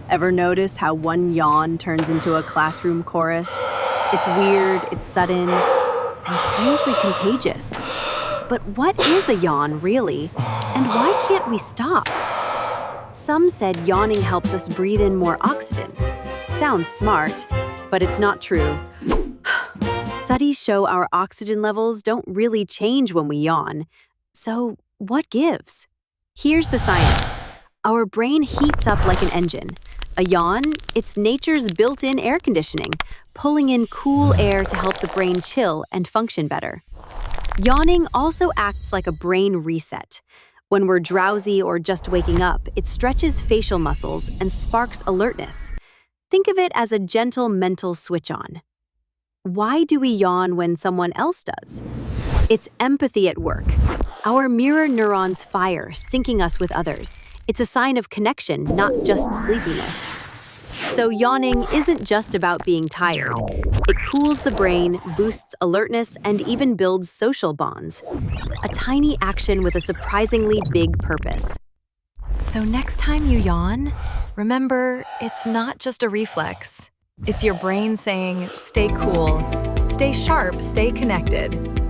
Ever notice how one yawn turns into a classroom chorus? It's weird, it's sudden, and strangely contagious. But what is a yawn, really? And why can't we stop? Some said yawning helps us breathe in more oxygen. Sounds smart, but it's not true. Studies show our oxygen levels don't really change when we yawn. So, what gives? Here's the science. Our brain heats up like an engine. A yawn, it's nature's built-in air conditioning, pulling in cool air to help the brain chill and function better. Yawning also acts like a brain reset. When we're drowsy or just waking up, it stretches facial muscles and sparks alertness. Think of it as a gentle mental switch on. Why do we yawn when someone else does? It's empathy at work. Our mirror neurons fire, syncing us with others. It's a sign of connection, not just sleepiness. So yawning isn't just about being tired. It cools the brain, boosts alertness, and even builds social bonds. A tiny action with a surprisingly big purpose. So next time you yawn, remember, it's not just a reflex. It's your brain saying, stay cool, stay sharp, stay connected.